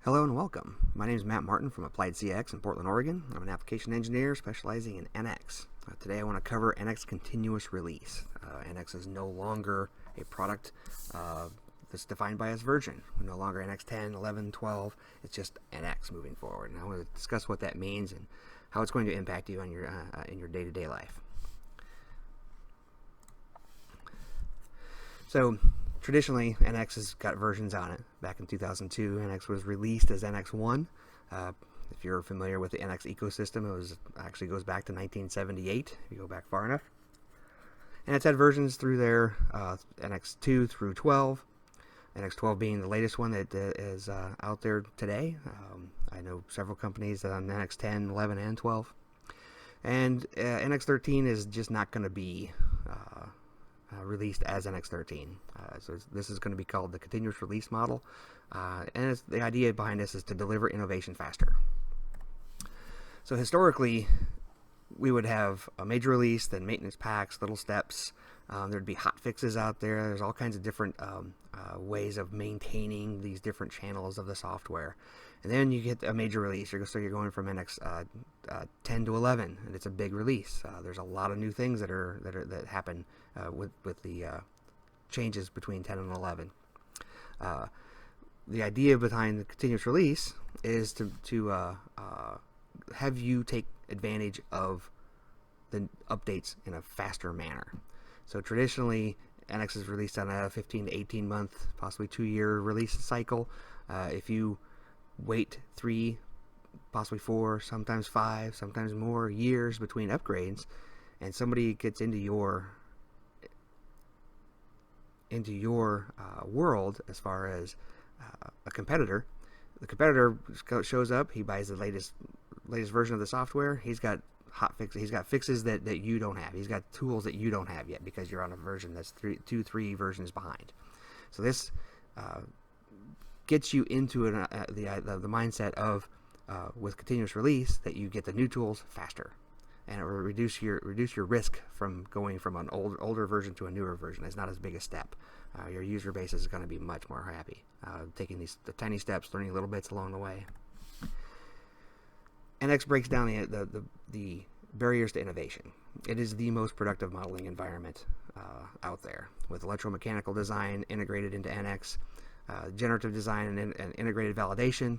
Hello and welcome. My name is Matt Martin from Applied CX in Portland, Oregon. I'm an application engineer specializing in NX. Today I want to cover NX continuous release. NX is no longer a product that's defined by its version. We're no longer NX 10, 11, 12. It's just NX moving forward. And I want to discuss what that means and how it's going to impact you on in your day-to-day life. So traditionally, NX has got versions on it. Back in 2002, NX was released as NX1. If you're familiar with the NX ecosystem, it actually goes back to 1978, if you go back far enough. And it's had versions through there, NX2 through 12. NX12 being the latest one that is out there today. I know several companies that on NX 10, 11, and 12. And NX13 is just not going to be released as NX13. So this is going to be called the continuous release model. And the idea behind this is to deliver innovation faster. So historically, we would have a major release, then maintenance packs, little steps. There'd be hot fixes out there. There's all kinds of different ways of maintaining these different channels of the software. And then you get a major release. So you're going from NX 10 to 11, and it's a big release. There's a lot of new things that happen with the changes between 10 and 11. The idea behind the continuous release is to have you take advantage of the updates in a faster manner. So traditionally, NX is released on a 15 to 18 month, possibly 2-year release cycle. If you wait 3, possibly 4, sometimes 5, sometimes more years between upgrades, and somebody gets into your world as far as a competitor, the competitor shows up, he buys the latest version of the software, he's got he's got fixes that you don't have, he's got tools that you don't have yet because you're on a version that's 3 versions behind. So this gets you into the mindset of with continuous release that you get the new tools faster, and it will reduce your risk from going from an older version to a newer version. It's not as big a step. Your user base is going to be much more happy taking the tiny steps, learning little bits along the way. NX breaks down the barriers to innovation. It is the most productive modeling environment out there, with electromechanical design integrated into NX, generative design and integrated validation,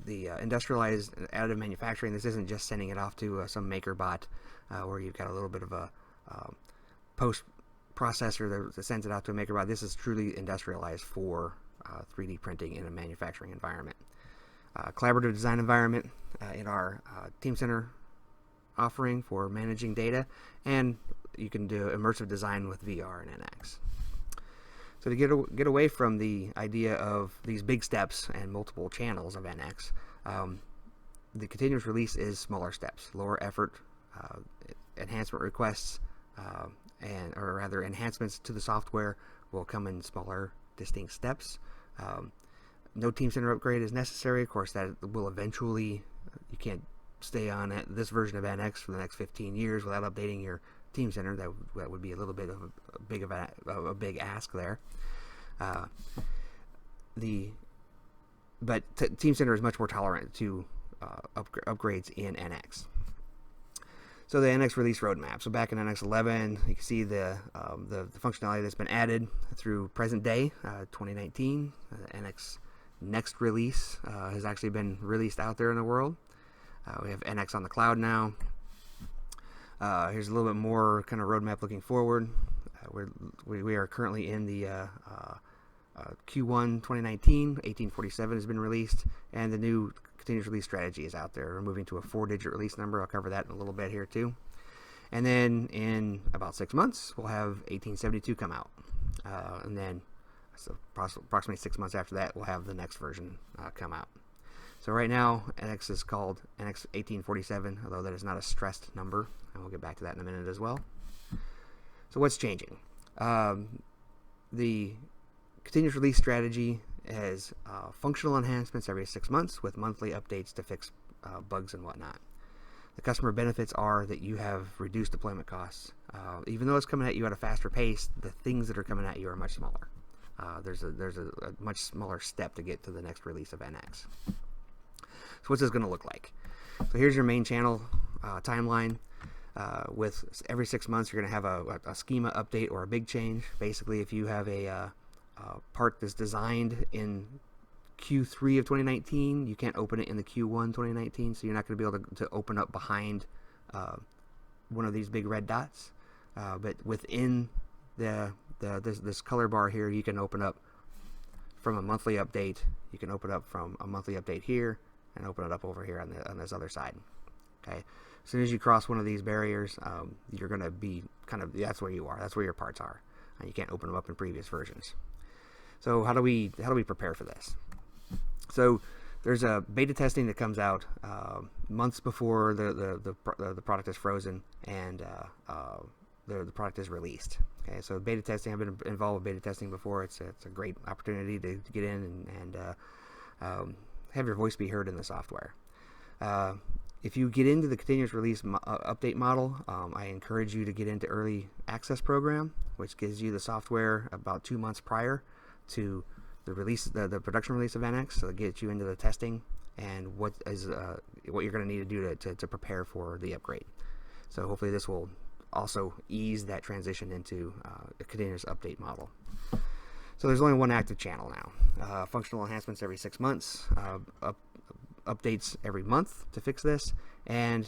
the industrialized additive manufacturing. This isn't just sending it off to some maker bot where you've got a little bit of a post processor that sends it out to a maker bot. This is truly industrialized for 3D printing in a manufacturing environment. Collaborative design environment in our Team Center offering for managing data, and you can do immersive design with VR and NX. So to get away from the idea of these big steps and multiple channels of NX, the continuous release is smaller steps, lower effort, enhancement requests, or rather enhancements to the software will come in smaller, distinct steps. No Team Center upgrade is necessary. Of course, that will eventually, you can't stay on this version of NX for the next 15 years without updating your Team Center. That would be a little bit of a big ask there. But Team Center is much more tolerant to upgrades in NX. So the NX release roadmap. So back in NX 11, you can see the functionality that's been added through present day, 2019. NX next release has actually been released out there in the world. We have NX on the cloud now. Here's a little bit more kind of roadmap looking forward. We are currently in the Q1 2019. 1847 has been released, and the new continuous release strategy is out there. We're moving to a 4-digit release number. I'll cover that in a little bit here too. And then in about 6 months, we'll have 1872 come out. And then so approximately 6 months after that, we'll have the next version come out. So right now, NX is called NX 1847, although that is not a stressed number, and we'll get back to that in a minute as well. So what's changing? The continuous release strategy has functional enhancements every 6 months with monthly updates to fix bugs and whatnot. The customer benefits are that you have reduced deployment costs. Even though it's coming at you at a faster pace, the things that are coming at you are much smaller. There's a much smaller step to get to the next release of NX. So what's this going to look like? So here's your main channel timeline. With every 6 months, you're going to have a schema update or a big change. Basically, if you have a part that's designed in Q3 of 2019, you can't open it in the Q1 2019, so you're not going to be able to open up behind one of these big red dots. But within this color bar here, you can open up from a monthly update. You can open up from a monthly update here and open it up over here on this other side. Okay. As soon as you cross one of these barriers, you're going to be that's where you are. That's where your parts are. And you can't open them up in previous versions. So how do we prepare for this? So there's a beta testing that comes out months before the product is frozen and the product is released. Okay, so beta testing, I've been involved with beta testing before. It's a great opportunity to get in and have your voice be heard in the software. If you get into the continuous release update model, I encourage you to get into early access program, which gives you the software about 2 months prior to the release, the production release of NX, so it gets you into the testing and what you're going to need to do to prepare for the upgrade. So hopefully this will also ease that transition into a continuous update model. So there's only one active channel now. Functional enhancements every 6 months. Updates every month to fix this, and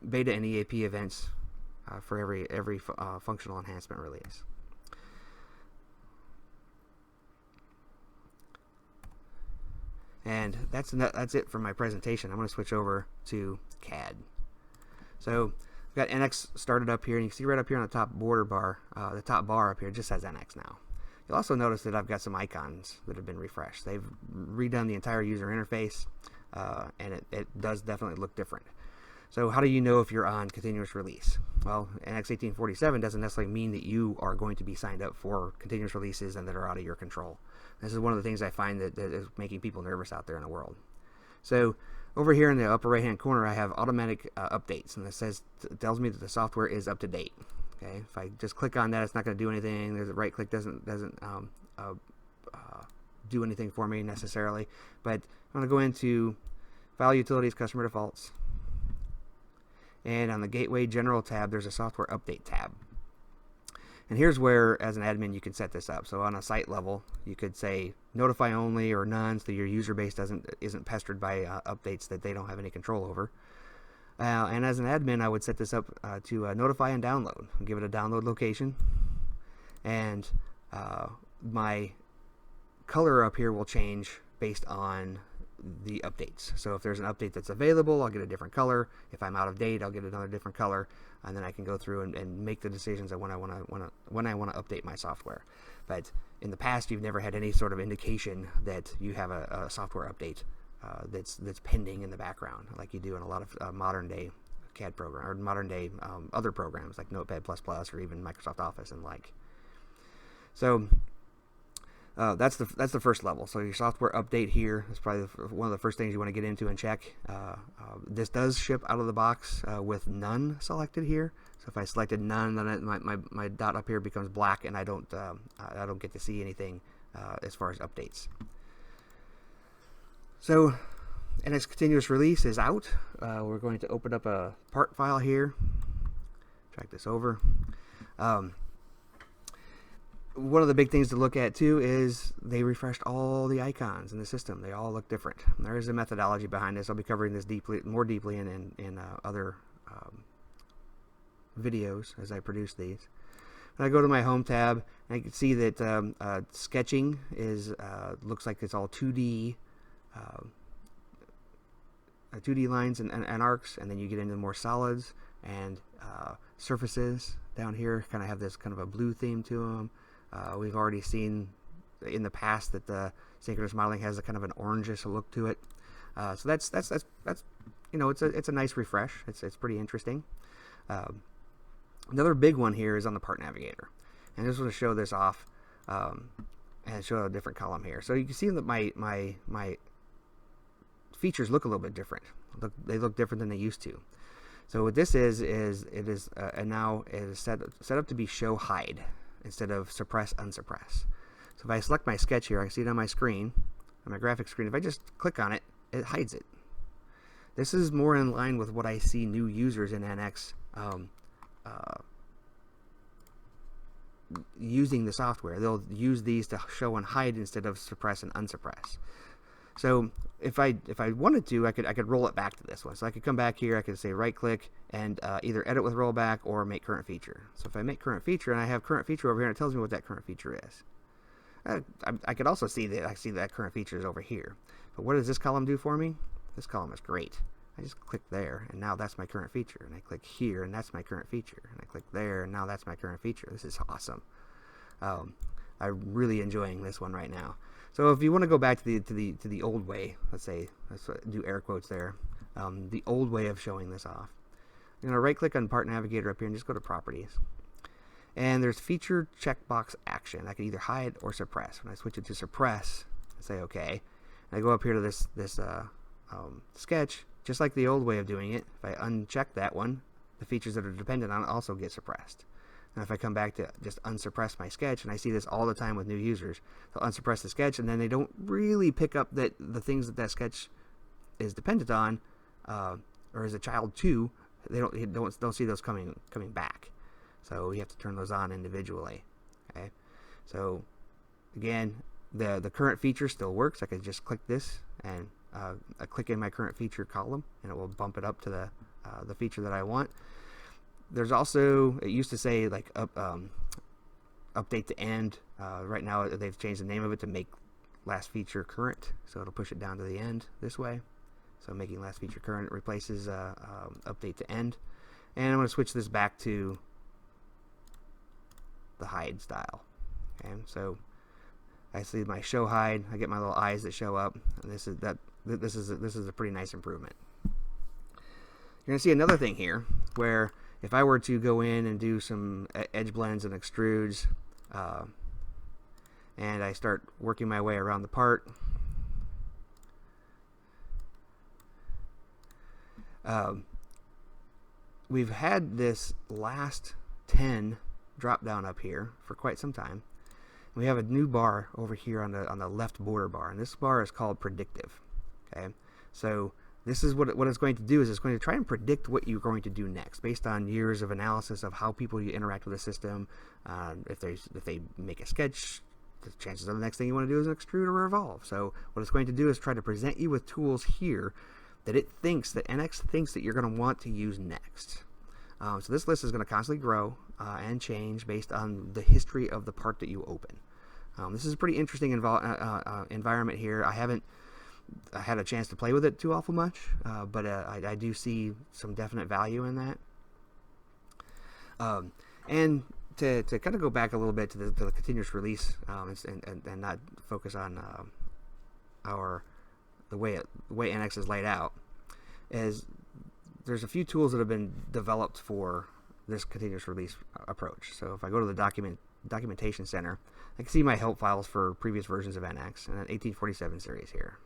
beta and EAP events for every functional enhancement release. And that's it for my presentation. I'm going to switch over to CAD. So I've got NX started up here, and you can see right up here on the top border bar, the top bar up here, it just says NX now. You'll also notice that I've got some icons that have been refreshed. They've redone the entire user interface, and it does definitely look different. So how do you know if you're on continuous release? Well, NX 1847 doesn't necessarily mean that you are going to be signed up for continuous releases and that are out of your control. This is one of the things I find that is making people nervous out there in the world. So over here in the upper right hand corner, I have automatic updates, and it tells me that the software is up to date. Okay, if I just click on that, it's not going to do anything. There's a right click doesn't do anything for me necessarily. But I'm going to go into File Utilities, Customer Defaults, and on the Gateway General tab, there's a Software Update tab. And here's where, as an admin, you can set this up. So on a site level, you could say notify only or none, so your user base isn't pestered by updates that they don't have any control over. And as an admin, I would set this up to notify and download. Give it a download location, and my color up here will change based on the updates. So if there's an update that's available, I'll get a different color. If I'm out of date, I'll get another different color, and then I can go through and make the decisions of when I want to update my software. But in the past, you've never had any sort of indication that you have a software update that's pending in the background, like you do in a lot of modern day CAD program or modern day other programs like Notepad++ or even Microsoft Office and like. So that's the first level. So your software update here is probably one of the first things you want to get into and check. This does ship out of the box with none selected here. So if I selected none, then my dot up here becomes black, and I don't get to see anything as far as updates. So NX continuous release is out. We're going to open up a part file here. Drag this over. One of the big things to look at too is they refreshed all the icons in the system. They all look different. There is a methodology behind this. I'll be covering this more deeply in other videos as I produce these. When I go to my home tab, I can see that sketching looks like it's all 2D. 2D lines and arcs, and then you get into more solids and surfaces down here. Kind of have this kind of a blue theme to them. We've already seen in the past that the synchronous modeling has a kind of an orangish look to it. So that's you know, it's a nice refresh. It's pretty interesting. Another big one here is on the part navigator, and I just want to show this off and show a different column here. So you can see that my features look a little bit different. They look different than they used to. So what this is now set up to be show hide. instead of suppress, unsuppress. So if I select my sketch here, I can see it on my screen, on my graphics screen. If I just click on it, it hides it. This is more in line with what I see new users in NX using the software. They'll use these to show and hide instead of suppress and unsuppress. So if I wanted to, I could roll it back to this one. So I could come back here, I could say right click and either edit with rollback or make current feature. So if I make current feature and I have current feature over here, and it tells me what that current feature is. I could also see that that current feature is over here. But what does this column do for me? This column is great. I just click there, and now that's my current feature. And I click here, and that's my current feature. And I click there, and now that's my current feature. This is awesome. I'm really enjoying this one right now. So if you want to go back to the old way, let's do air quotes there, the old way of showing this off. I'm going to right click on Part Navigator up here and just go to Properties. And there's Feature Checkbox Action. I can either hide or suppress. When I switch it to suppress, I say OK. And I go up here to this sketch, just like the old way of doing it. If I uncheck that one, the features that are dependent on it also get suppressed. And if I come back to just unsuppress my sketch, and I see this all the time with new users, they'll unsuppress the sketch, and then they don't really pick up that the things that sketch is dependent on, or is a child to. They don't see those coming back. So you have to turn those on individually. Okay. So again, the current feature still works. I can just click this and I click in my current feature column, and it will bump it up to the feature that I want. There's also, it used to say like update to end. Right now they've changed the name of it to make last feature current, so it'll push it down to the end this way. So making last feature current replaces update to end. And I'm going to switch this back to the hide style. Okay, so I see my show hide. I get my little eyes that show up, and this is a pretty nice improvement. You're going to see another thing here where if I were to go in and do some edge blends and extrudes, and I start working my way around the part, we've had this last 10 drop down up here for quite some time. We have a new bar over here on the left border bar, and this bar is called predictive. Okay, so this is what it's going to do is it's going to try and predict what you're going to do next based on years of analysis of how people interact with the system. If they make a sketch, the chances of the next thing you want to do is extrude or revolve. So what it's going to do is try to present you with tools here that NX thinks that you're going to want to use next. So this list is going to constantly grow and change based on the history of the part that you open. This is a pretty interesting environment here. I haven't had a chance to play with it too awful much, but I do see some definite value in that. And to kind of go back a little bit to the continuous release and not focus on the way NX is laid out, is there's a few tools that have been developed for this continuous release approach. So if I go to the documentation center, I can see my help files for previous versions of NX and an 1847 series here.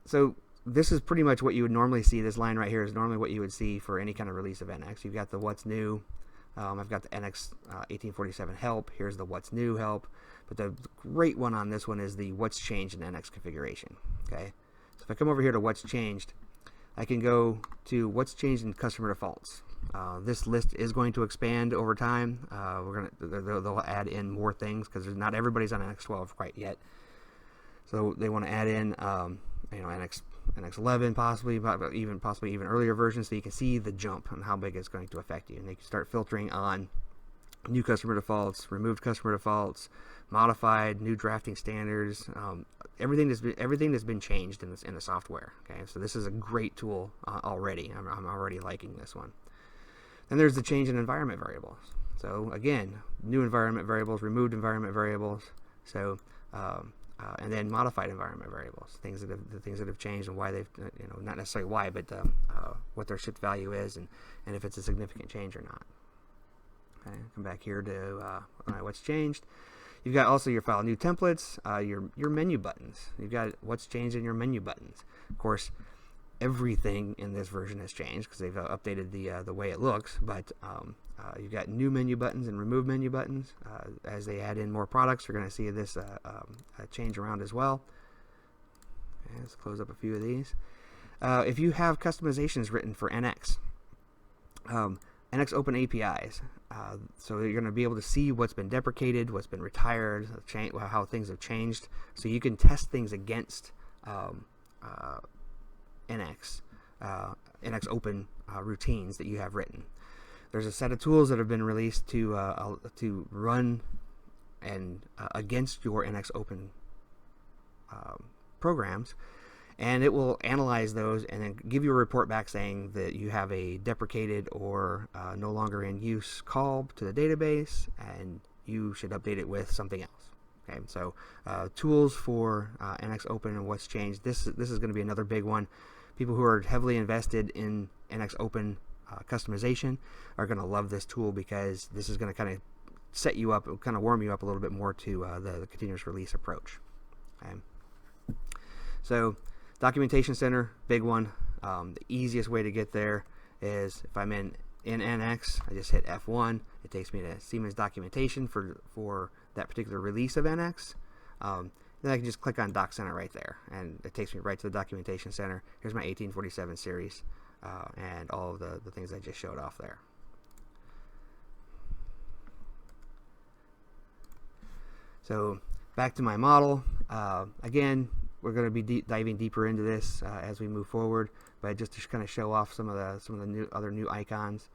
So this is pretty much what you would normally see. This line right here is normally what you would see for any kind of release of NX. You've got the what's new. I've got the NX 1847 help. Here's the what's new help. But the great one on this one is the what's changed in NX configuration. Okay, so if I come over here to what's changed, I can go to what's changed in customer defaults. This list is going to expand over time. They'll add in more things because not everybody's on NX12 quite yet. So they want to add in NX11 possibly, but possibly even earlier versions, so you can see the jump and how big it's going to affect you. And they can start filtering on new customer defaults, removed customer defaults, modified, new drafting standards. Everything that's been changed in the software. Okay, so this is a great tool already. I'm already liking this one. Then there's the change in environment variables. So again, new environment variables, removed environment variables. So and then modified environment variables, the things that have changed and why they've, not necessarily why, but what their shift value is and if it's a significant change or not. Okay, come back here to what's changed. You've got also your file new templates, your menu buttons. You've got what's changed in your menu buttons. Of course, everything in this version has changed because they've updated the way it looks, but You've got new menu buttons and remove menu buttons. As they add in more products, you're going to see this change around as well. Okay, let's close up a few of these. If you have customizations written for NX, NX Open APIs, so you're going to be able to see what's been deprecated, what's been retired, how things have changed, so you can test things against NX Open routines that you have written. There's a set of tools that have been released to run and against your NX Open programs, and it will analyze those and then give you a report back saying that you have a deprecated or no longer in use call to the database, and you should update it with something else. Okay, so tools for NX Open and what's changed. This is going to be another big one. People who are heavily invested in NX Open customization are going to love this tool, because this is going to kind of set you up, kind of warm you up a little bit more to the continuous release approach. Okay. So Documentation Center, big one. The easiest way to get there is if I'm in NX, I just hit F1. It takes me to Siemens documentation for that particular release of NX. Then I can just click on Doc Center right there, and it takes me right to the Documentation Center. Here's my 1847 series and all of the things I just showed off there. So back to my model. Again, we're going to be diving deeper into this as we move forward, but just to kind of show off some of the other new icons.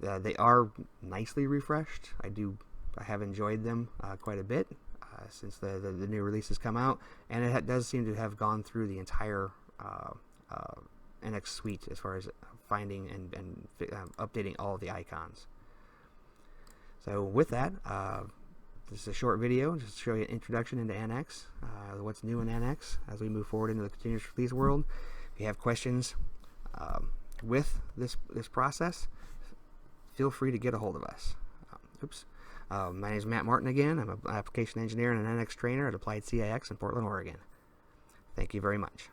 They are nicely refreshed. I have enjoyed them quite a bit since the new releases come out, and it does seem to have gone through the entire NX suite as far as finding and updating all of the icons. So with that, this is a short video just to show you an introduction into NX, what's new in NX as we move forward into the continuous release world. If you have questions with this process, feel free to get a hold of us. My name is Matt Martin again. I'm an application engineer and an NX trainer at Applied CIX in Portland, Oregon. Thank you very much.